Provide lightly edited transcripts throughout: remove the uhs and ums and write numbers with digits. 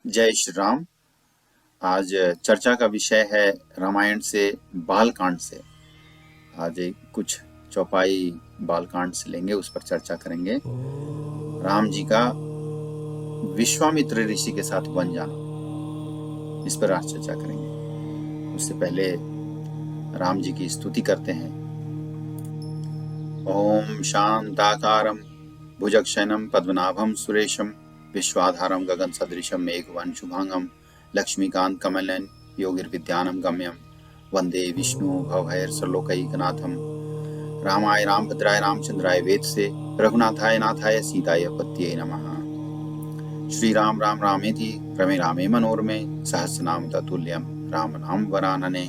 जय श्री राम। आज चर्चा का विषय है रामायण से बालकांड से। आज एक कुछ चौपाई बालकांड से लेंगे, उस पर चर्चा करेंगे। राम जी का विश्वामित्र ऋषि के साथ बन जाना, इस पर आज चर्चा करेंगे। उससे पहले राम जी की स्तुति करते हैं। ओम शांताकारं भुजगशयनं पद्मनाभं सुरेशं विश्वाधारं गगन सदृशं मेघवर्णं शुभांगं लक्ष्मीकांत कमलं योगिर्विद्यानं गम्यं वंदे विष्णु भवभयर्षलोकैकनाथं। रामाय रामभद्राय रामचंद्राय वेदसे रघुनाथाय नाथाय सीताय पत्ये नमः। श्री राम राम रामेति रमे रामे मनोरमे सहस्रनाम ततुल्यं राम नाम वरानने।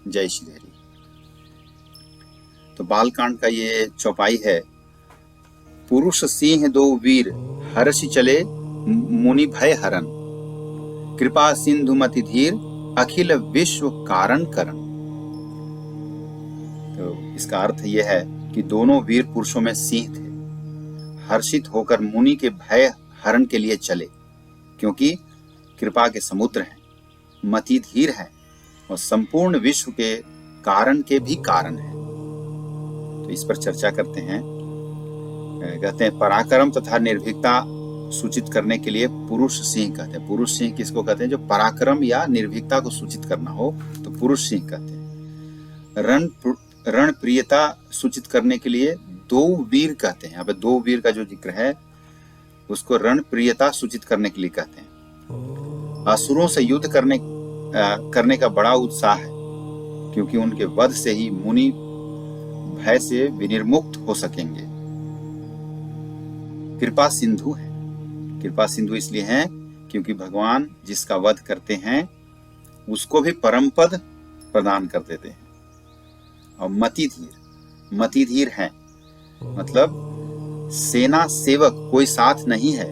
जय श्री हरि। तो बालकांड का ये चौपाई है। पुरुष सिंह दो वीर हर्षि चले मुनि भय हरन, कृपा सिंधु मति धीर अखिल विश्व कारण करन। तो इसका अर्थ यह है कि दोनों वीर पुरुषों में सिंह थे, हर्षित होकर मुनि के भय हरण के लिए चले, क्योंकि कृपा के समुद्र हैं, मति धीर हैं और संपूर्ण विश्व के कारण के भी कारण हैं। तो इस पर चर्चा करते हैं। कहते हैं पराक्रम तथा निर्भीकता सूचित करने के लिए पुरुष सिंह कहते हैं। पुरुष सिंह किसको कहते हैं? जो पराक्रम या निर्भीकता को सूचित करना हो तो पुरुष सिंह कहते हैं। रण प्रियता सूचित करने के लिए दो वीर कहते हैं। यहाँ पे दो वीर का जो जिक्र है उसको रण प्रियता सूचित करने के लिए कहते हैं। असुरों से युद्ध करने का बड़ा उत्साह है, क्योंकि उनके वध से ही मुनि भय से विनिर्मुक्त हो सकेंगे। कृपा सिंधु है। कृपा सिंधु इसलिए है क्योंकि भगवान जिसका वध करते हैं उसको भी परम पद प्रदान कर देते हैं। और मति धीर है, मतलब सेना सेवक कोई साथ नहीं है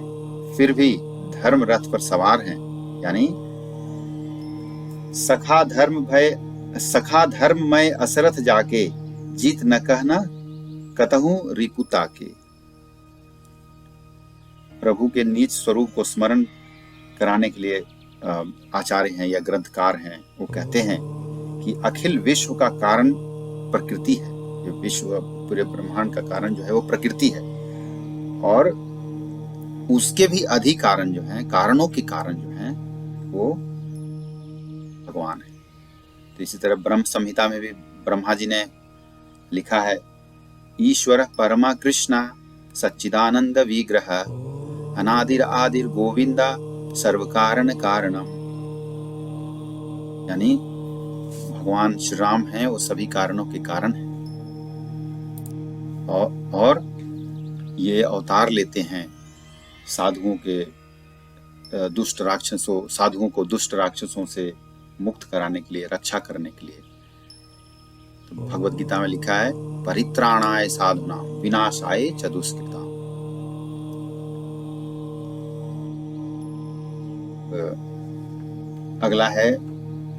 फिर भी धर्म रथ पर सवार हैं। यानी सखा धर्म में असरथ जाके जीत न कहना कतहु रिपुता के। प्रभु के नीच स्वरूप को स्मरण कराने के लिए आचार्य हैं या ग्रंथकार हैं, वो कहते हैं कि अखिल विश्व का कारण प्रकृति है। ये विश्व पूरे ब्रह्मांड का कारण जो है वो प्रकृति है, और उसके भी अधिक कारण जो हैं, कारणों के कारण जो हैं वो भगवान है। तो इसी तरह ब्रह्म संहिता में भी ब्रह्मा जी ने लिखा है, ईश्वर परमा कृष्णा सच्चिदानंद विग्रह अनादिर आदिर गोविंदा सर्व कारण कारणम। यानी भगवान श्री राम हैं, वो सभी कारणों के कारण हैं। और ये अवतार लेते हैं साधुओं को दुष्ट राक्षसों से मुक्त कराने के लिए, रक्षा करने के लिए। तो भगवत गीता में लिखा है, परित्राणाय साधुनां विनाशाय च दुष्कृतां। अगला है,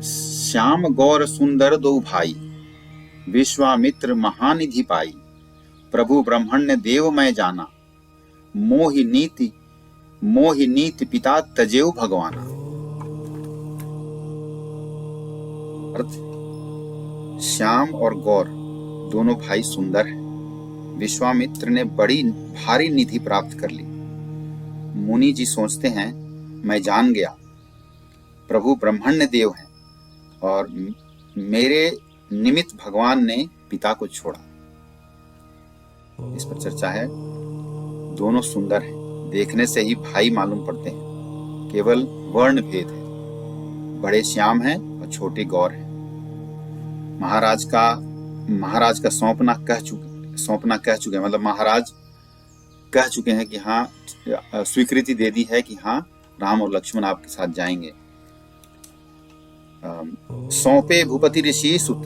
श्याम गौर सुंदर दो भाई विश्वामित्र महानिधि पाई, प्रभु ब्रह्मण्य देव मैं जाना, मोहि नीति पिता तजेऊ भगवाना। अर्थ, श्याम और गौर दोनों भाई सुंदर हैं। विश्वामित्र ने बड़ी भारी निधि प्राप्त कर ली। मुनि जी सोचते हैं मैं जान गया, प्रभु ब्रह्मण्य देव हैं और मेरे निमित्त भगवान ने पिता को छोड़ा। इस पर चर्चा है। दोनों सुंदर हैं, देखने से ही भाई मालूम पड़ते हैं, केवल वर्ण भेद है। बड़े श्याम हैं और छोटे गौर हैं। महाराज का सौंपना कह चुके, मतलब महाराज कह चुके हैं कि हाँ, स्वीकृति दे दी है कि हाँ राम और लक्ष्मण आपके साथ जाएंगे। सौंपे भूपति ऋषि सुत।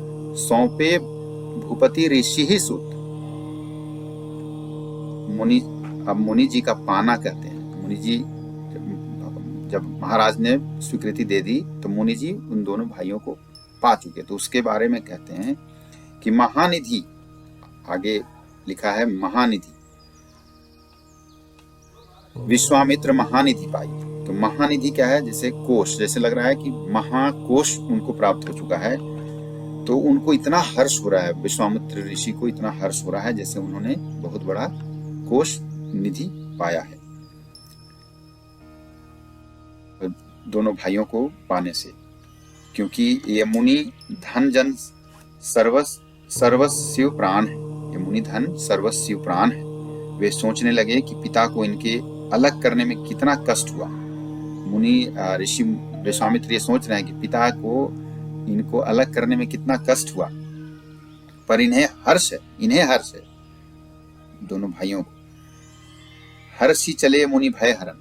मुनि जी का पाना कहते हैं। मुनि जी जब महाराज ने स्वीकृति दे दी तो मुनि जी उन दोनों भाइयों को पा चुके। तो उसके बारे में कहते हैं कि महानिधि, आगे लिखा है महानिधि, विश्वामित्र महानिधि पाई। तो महानिधि क्या है? जैसे कोष, जैसे लग रहा है कि महाकोश उनको प्राप्त हो चुका है। तो उनको इतना हर्ष हो रहा है, विश्वामित्र ऋषि को इतना हर्ष हो रहा है जैसे उन्होंने बहुत बड़ा कोष निधि पाया है दोनों भाइयों को पाने से। क्योंकि ये मुनि धन जन सर्वस्व प्राण है, ये मुनि धन सर्वस्व प्राण है। वे सोचने लगे कि पिता को इनके अलग करने में कितना कष्ट हुआ। मुनि ऋषि विश्वामित्र ये सोच रहे हैं कि पिता को इनको अलग करने में कितना कष्ट हुआ, पर इन्हें हर्ष है दोनों भाइयों को। हर्षि चले मुनि भय हरन,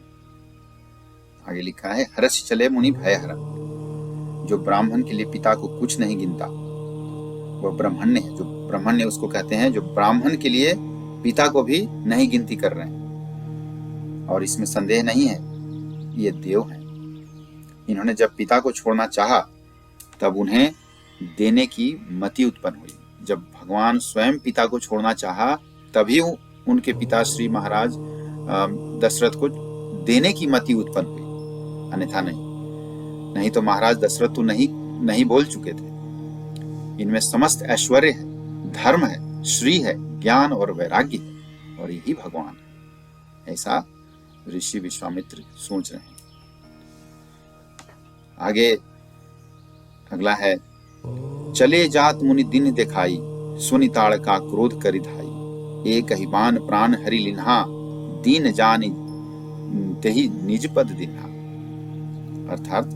आगे लिखा है हर्षि चले मुनि भय हरन। जो ब्राह्मण के लिए पिता को कुछ नहीं गिनता वह ब्राह्मण्य है। जो ब्राह्मण्य उसको कहते हैं जो ब्राह्मण के लिए पिता को भी नहीं गिनती कर रहे हैं। और इसमें संदेह नहीं है, ये देव हैं। इन्होंने जब पिता को छोड़ना चाहा तब उन्हें देने की मति उत्पन्न हुई। जब भगवान स्वयं पिता को छोड़ना चाहा तभी उनके पिता श्री महाराज दशरथ को देने की मति उत्पन्न हुई, अन्यथा नहीं तो महाराज दशरथ तो नहीं बोल चुके थे। इनमें समस्त ऐश्वर्य है, धर्म है, श्री है, ज्ञान और वैराग्य है, और यही भगवान है। ऐसा ऋषि विश्वामित्र सोच रहे हैं। आगे अगला है, चले जात मुनि दिन दिखाई, सुनि ताड़का क्रोध करि धाई। एक ही बान प्राण हरि लिन्हा, दीन जानि तेहि निज पद दिन्हा। अर्थात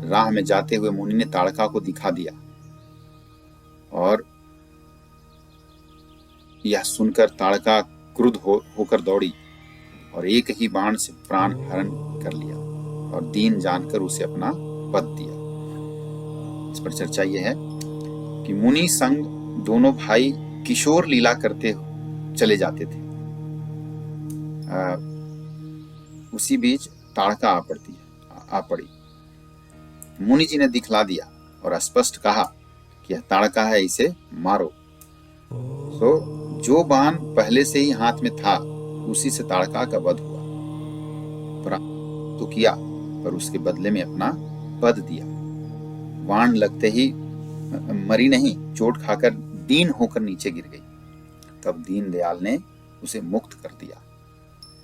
राह में जाते हुए मुनि ने ताड़का को दिखा दिया, और यह सुनकर ताड़का क्रुद्ध होकर दौड़ी और एक ही बाण से प्राण हरण कर लिया और दीन जानकर उसे अपना पद दिया। इस पर चर्चा यह है कि मुनि संग दोनों भाई किशोर लीला करते चले जाते थे। उसी बीच ताड़का आ पड़ी। मुनि जी ने दिखला दिया और स्पष्ट कहा कि यह ताड़का है, इसे मारो। तो जो बाण पहले से ही हाथ में था उसी से ताड़का का वध हुआ। तो किया, पर उसके बदले में अपना पद दिया। बाण लगते ही मरी नहीं, चोट खाकर दीन होकर नीचे गिर गई। तब दीन दयाल ने उसे मुक्त कर दिया।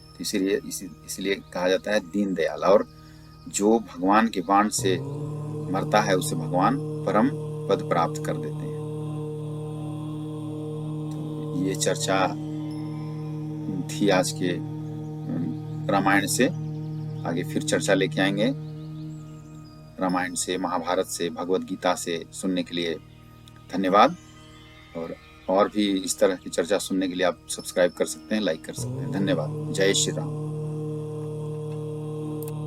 तो इसीलिए कहा जाता है दीन दयाल। और जो भगवान के बाण से मरता है उसे भगवान परम पद प्राप्त कर देते हैं। तो ये चर्चा थी आज के रामायण से। आगे फिर चर्चा लेके आएंगे रामायण से, महाभारत से, भगवत गीता से सुनने के लिए धन्यवाद। और भी इस तरह की चर्चा सुनने के लिए आप सब्सक्राइब कर सकते हैं, लाइक कर सकते हैं। धन्यवाद। जय श्री राम।